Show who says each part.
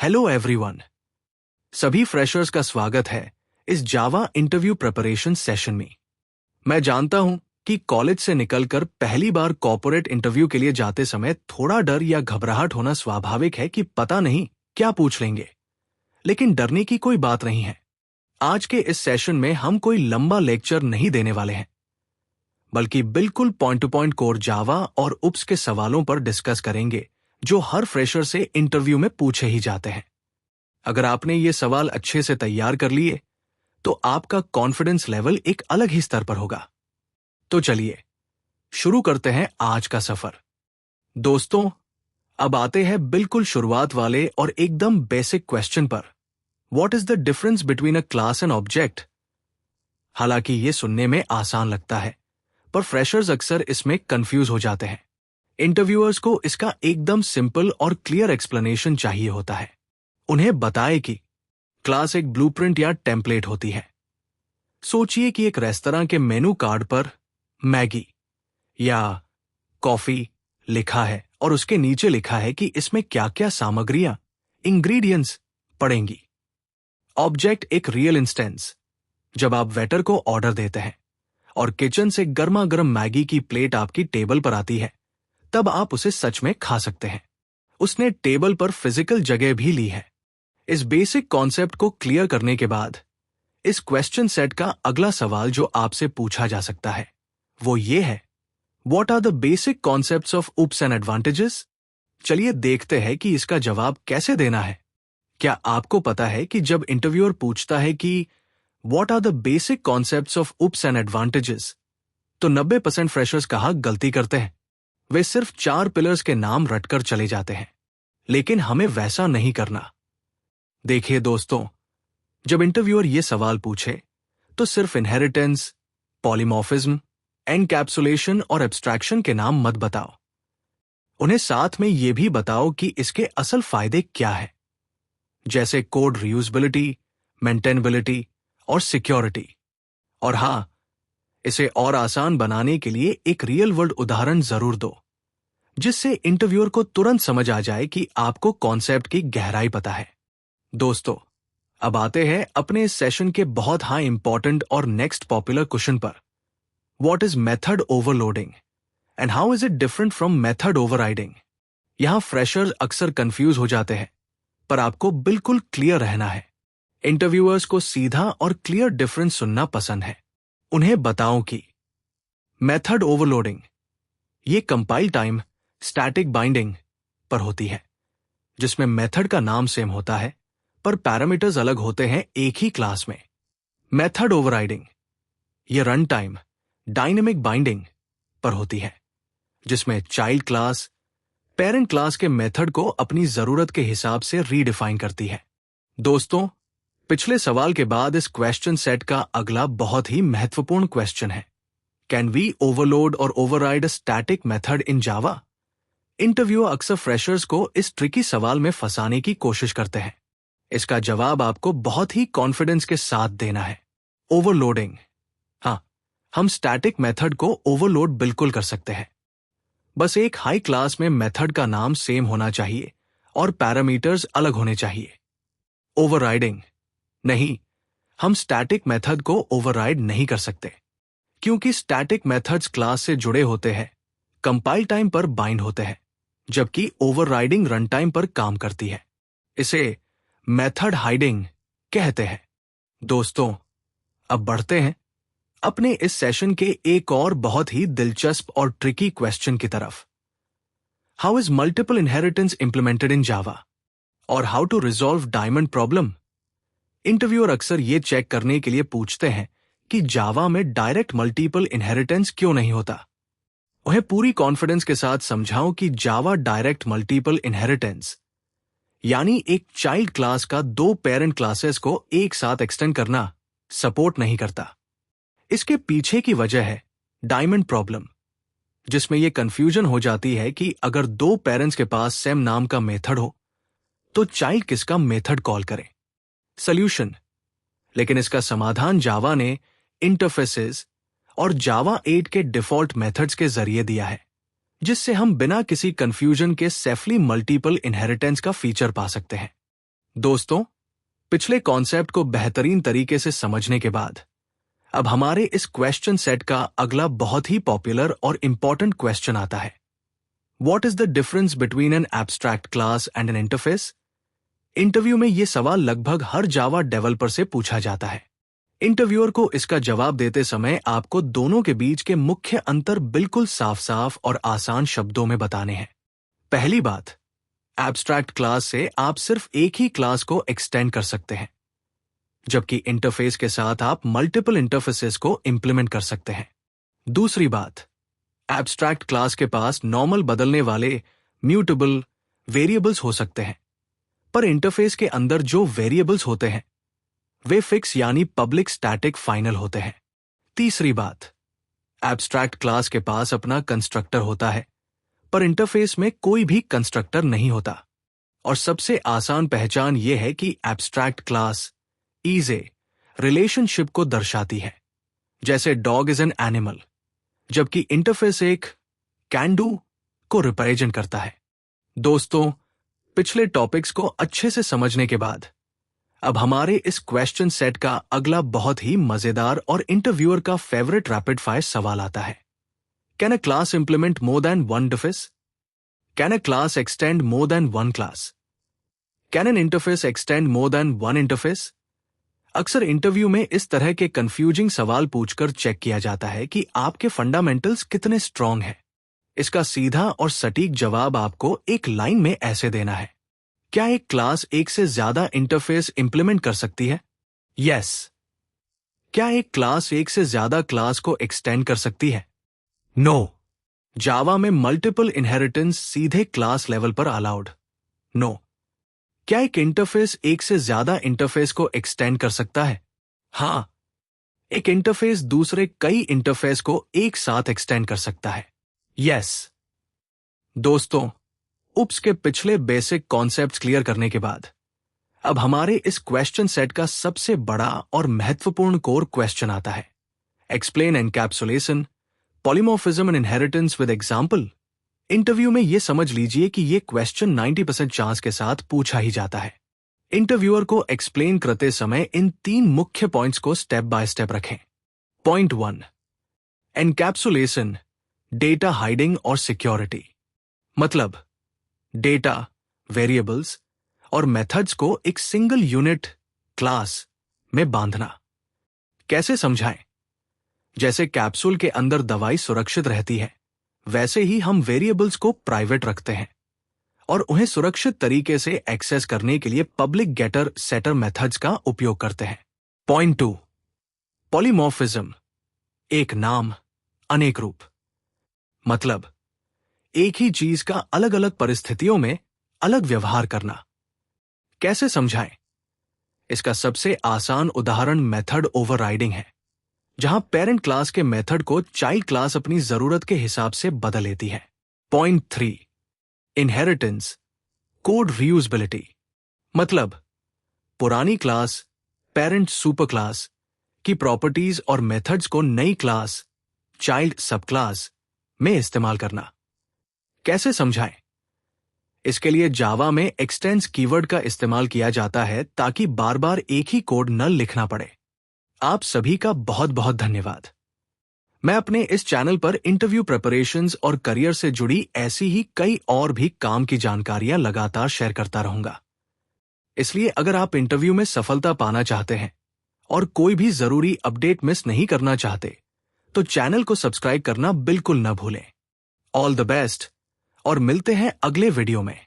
Speaker 1: Hello everyone. सभी freshers का स्वागत है इस जावा इंटरव्यू प्रिपरेशन सेशन में। मैं जानता हूं कि कॉलेज से निकलकर पहली बार कॉर्पोरेट इंटरव्यू के लिए जाते समय थोड़ा डर या घबराहट होना स्वाभाविक है कि पता नहीं क्या पूछ लेंगे, लेकिन डरने की कोई बात नहीं है। आज के इस सेशन में हम कोई लंबा लेक्चर नहीं देने वाले हैं, बल्कि बिल्कुल point two point core Java और उप्स के सवालों पर डिस्कस करेंगे जो हर फ्रेशर से इंटरव्यू में पूछे ही जाते हैं। अगर आपने ये सवाल अच्छे से तैयार कर लिए तो आपका कॉन्फिडेंस लेवल एक अलग ही स्तर पर होगा। तो चलिए शुरू करते हैं आज का सफर। दोस्तों, अब आते हैं बिल्कुल शुरुआत वाले और एकदम बेसिक क्वेश्चन पर। What is the difference between a class and object? हालांकि ये सुनने में आसान लगता है, पर फ्रेशर्स अक्सर इसमें कंफ्यूज हो जाते हैं। इंटरव्यूअर्स को इसका एकदम सिंपल और क्लियर एक्सप्लेनेशन चाहिए होता है। उन्हें बताए कि क्लास एक ब्लूप्रिंट या टेम्पलेट होती है। सोचिए कि एक रेस्तरां के मेनू कार्ड पर मैगी या कॉफी लिखा है और उसके नीचे लिखा है कि इसमें क्या क्या सामग्रियां, इंग्रेडिएंट्स पड़ेंगी। ऑब्जेक्ट एक रियल इंस्टेंस, जब आप वेटर को ऑर्डर देते हैं और किचन से गर्मा गर्म मैगी की प्लेट आपकी टेबल पर आती है, तब आप उसे सच में खा सकते हैं। उसने टेबल पर फिजिकल जगह भी ली है। इस बेसिक कॉन्सेप्ट को क्लियर करने के बाद इस क्वेश्चन सेट का अगला सवाल जो आपसे पूछा जा सकता है वो ये है, what are the basic concepts of OOPs and advantages? चलिए देखते हैं कि इसका जवाब कैसे देना है। क्या आपको पता है कि जब इंटरव्यूअर पूछता है कि what are the basic concepts of OOPs and advantages, तो 90% फ्रेशर्स कहा गलती करते हैं। वे सिर्फ 4 पिलर्स के नाम रटकर चले जाते हैं, लेकिन हमें वैसा नहीं करना। देखिए दोस्तों, जब इंटरव्यूअर ये सवाल पूछे तो सिर्फ इनहेरिटेंस, पॉलीमॉर्फिज्म, एनकैप्सुलेशन और एब्स्ट्रैक्शन के नाम मत बताओ। उन्हें साथ में ये भी बताओ कि इसके असल फायदे क्या है, जैसे कोड रीयूजेबिलिटी, मेंटेनेबिलिटी और सिक्योरिटी। और हाँ, इसे और आसान बनाने के लिए एक रियल वर्ल्ड उदाहरण जरूर दो, जिससे इंटरव्यूअर को तुरंत समझ आ जाए कि आपको कॉन्सेप्ट की गहराई पता है। दोस्तों, अब आते हैं अपने इस सेशन के बहुत हाई इंपॉर्टेंट और नेक्स्ट पॉपुलर क्वेश्चन पर। What is method overloading and how is it different from method overriding? यहां फ्रेशर्स अक्सर कंफ्यूज हो जाते हैं, पर आपको बिल्कुल क्लियर रहना है। इंटरव्यूअर्स को सीधा और क्लियर डिफरेंस सुनना पसंद है। उन्हें बताओ कि मेथड ओवरलोडिंग ये कंपाइल टाइम स्टैटिक बाइंडिंग पर होती है, जिसमें मेथड का नाम सेम होता है पर पैरामीटर्स अलग होते हैं एक ही क्लास में। मेथड ओवरराइडिंग ये रन टाइम डायनेमिक बाइंडिंग पर होती है, जिसमें चाइल्ड क्लास पेरेंट क्लास के मेथड को अपनी जरूरत के हिसाब से रीडिफाइन करती है। दोस्तों, पिछले सवाल के बाद इस क्वेश्चन सेट का अगला बहुत ही महत्वपूर्ण क्वेश्चन है, कैन वी ओवरलोड और override a static method in Java? Interviewer अक्सर फ्रेशर्स को इस ट्रिकी सवाल में फंसाने की कोशिश करते हैं। इसका जवाब आपको बहुत ही कॉन्फिडेंस के साथ देना है। ओवरलोडिंग, हाँ, हम स्टैटिक मेथड को ओवरलोड बिल्कुल कर सकते हैं। बस एक हाई क्लास में मेथड का नाम सेम होना चाहिए और पैरामीटर्स अलग होने चाहिए। ओवरराइडिंग, नहीं, हम स्टैटिक मेथड को ओवरराइड नहीं कर सकते, क्योंकि स्टैटिक मेथड्स क्लास से जुड़े होते हैं, कंपाइल टाइम पर बाइंड होते हैं, जबकि ओवरराइडिंग रन टाइम पर काम करती है। इसे मेथड हाइडिंग कहते हैं। दोस्तों, अब बढ़ते हैं अपने इस सेशन के एक और बहुत ही दिलचस्प और ट्रिकी क्वेश्चन की तरफ। How is multiple inheritance implemented in Java और how to resolve diamond problem? Interviewer अक्सर ये चेक करने के लिए पूछते हैं कि जावा में डायरेक्ट मल्टीपल इनहेरिटेंस क्यों नहीं होता। उन्हें पूरी कॉन्फिडेंस के साथ समझाओ कि जावा डायरेक्ट मल्टीपल इनहेरिटेंस यानी एक चाइल्ड क्लास का 2 पेरेंट क्लासेस को एक साथ एक्सटेंड करना सपोर्ट नहीं करता। इसके पीछे की वजह है डायमंड प्रॉब्लम, जिसमें यह कंफ्यूजन हो जाती है कि अगर 2 पेरेंट्स के पास सेम नाम का मेथड हो तो चाइल्ड किसका मेथड कॉल करे। सॉल्यूशन, लेकिन इसका समाधान जावा ने इंटरफेसेस और जावा 8 के डिफॉल्ट मेथड्स के जरिए दिया है, जिससे हम बिना किसी कंफ्यूजन के सेफली मल्टीपल इनहेरिटेंस का फीचर पा सकते हैं। दोस्तों, पिछले कॉन्सेप्ट को बेहतरीन तरीके से समझने के बाद अब हमारे इस क्वेश्चन सेट का अगला बहुत ही पॉपुलर और इंपॉर्टेंट क्वेश्चन आता है। What is the difference between an abstract class and an interface? Interview में यह सवाल लगभग हर जावा डेवलपर से पूछा जाता है। इंटरव्यूअर को इसका जवाब देते समय आपको दोनों के बीच के मुख्य अंतर बिल्कुल साफ-साफ और आसान शब्दों में बताने हैं। पहली बात, एब्स्ट्रैक्ट क्लास से आप सिर्फ एक ही क्लास को एक्सटेंड कर सकते हैं, जबकि इंटरफेस के साथ आप मल्टीपल इंटरफेसेस को इंप्लीमेंट कर सकते हैं। दूसरी बात, एब्स्ट्रैक्ट क्लास के पास नॉर्मल बदलने वाले म्यूटेबल वेरिएबल्स हो सकते हैं, पर इंटरफेस के अंदर जो वेरिएबल्स होते हैं वे फिक्स यानी पब्लिक स्टैटिक फाइनल होते हैं। तीसरी बात, एब्स्ट्रैक्ट क्लास के पास अपना कंस्ट्रक्टर होता है, पर इंटरफेस में कोई भी कंस्ट्रक्टर नहीं होता। और सबसे आसान पहचान यह है कि abstract class is a relationship को दर्शाती है, जैसे डॉग इज एन एनिमल, जबकि इंटरफेस एक कैन डू को रिप्रेजेंट करता है। दोस्तों, पिछले टॉपिक्स को अच्छे से समझने के बाद अब हमारे इस क्वेश्चन सेट का अगला बहुत ही मजेदार और इंटरव्यूअर का फेवरेट रैपिड फायर सवाल आता है। Can a class implement more than one interface? Can a class extend more than one class? Can an interface extend more than one interface? अक्सर इंटरव्यू में इस तरह के कंफ्यूजिंग सवाल पूछकर चेक किया जाता है कि आपके फंडामेंटल्स कितने स्ट्रांग हैं। इसका सीधा और सटीक जवाब आपको एक लाइन में ऐसे देना है। क्या एक क्लास एक से ज्यादा इंटरफेस इंप्लीमेंट कर सकती है? यस। क्या एक क्लास एक से ज्यादा क्लास को एक्सटेंड कर सकती है? नो। जावा में मल्टीपल इनहेरिटेंस सीधे क्लास लेवल पर अलाउड? नो। क्या एक इंटरफेस एक से ज्यादा इंटरफेस को एक्सटेंड कर सकता है? हां। एक इंटरफेस दूसरे कई इंटरफेस को एक साथ एक्सटेंड कर सकता है? यस। दोस्तों, UPS के पिछले बेसिक कॉन्सेप्ट्स क्लियर करने के बाद अब हमारे इस क्वेश्चन सेट का सबसे बड़ा और महत्वपूर्ण कोर क्वेश्चन आता है। Explain encapsulation, polymorphism and inheritance with example. Interview में यह समझ लीजिए कि यह क्वेश्चन 90% चांस के साथ पूछा ही जाता है। इंटरव्यूअर को एक्सप्लेन करते समय इन 3 मुख्य पॉइंट्स को स्टेप बाय स्टेप रखें। पॉइंट 1, एनकैप्सुलेशन, डेटा हाइडिंग और सिक्योरिटी। मतलब डेटा, वेरिएबल्स और मेथड्स को एक सिंगल यूनिट क्लास में बांधना। कैसे समझाएं? जैसे कैप्सूल के अंदर दवाई सुरक्षित रहती है, वैसे ही हम वेरिएबल्स को प्राइवेट रखते हैं और उन्हें सुरक्षित तरीके से एक्सेस करने के लिए पब्लिक गेटर सेटर मेथड्स का उपयोग करते हैं। पॉइंट 2, पॉलीमॉर्फिज्म, एक नाम अनेक रूप। मतलब एक ही चीज का अलग अलग परिस्थितियों में अलग व्यवहार करना। कैसे समझाएं? इसका सबसे आसान उदाहरण मेथड ओवरराइडिंग है, जहां पेरेंट क्लास के मेथड को चाइल्ड क्लास अपनी जरूरत के हिसाब से बदल लेती है। Point 3, inheritance, code reusability. मतलब पुरानी क्लास, पेरेंट सुपर क्लास की प्रॉपर्टीज और मेथड्स को नई क्लास, चाइल्ड सब क्लास में इस्तेमाल करना। कैसे समझाएं? इसके लिए जावा में एक्सटेंस कीवर्ड का इस्तेमाल किया जाता है ताकि बार बार एक ही कोड न लिखना पड़े। आप सभी का बहुत बहुत धन्यवाद। मैं अपने इस चैनल पर इंटरव्यू प्रिपरेशंस और करियर से जुड़ी ऐसी ही कई और भी काम की जानकारियां लगातार शेयर करता रहूंगा। इसलिए अगर आप इंटरव्यू में सफलता पाना चाहते हैं और कोई भी जरूरी अपडेट मिस नहीं करना चाहते, तो चैनल को सब्सक्राइब करना बिल्कुल न भूलें। ऑल द बेस्ट और मिलते हैं अगले वीडियो में।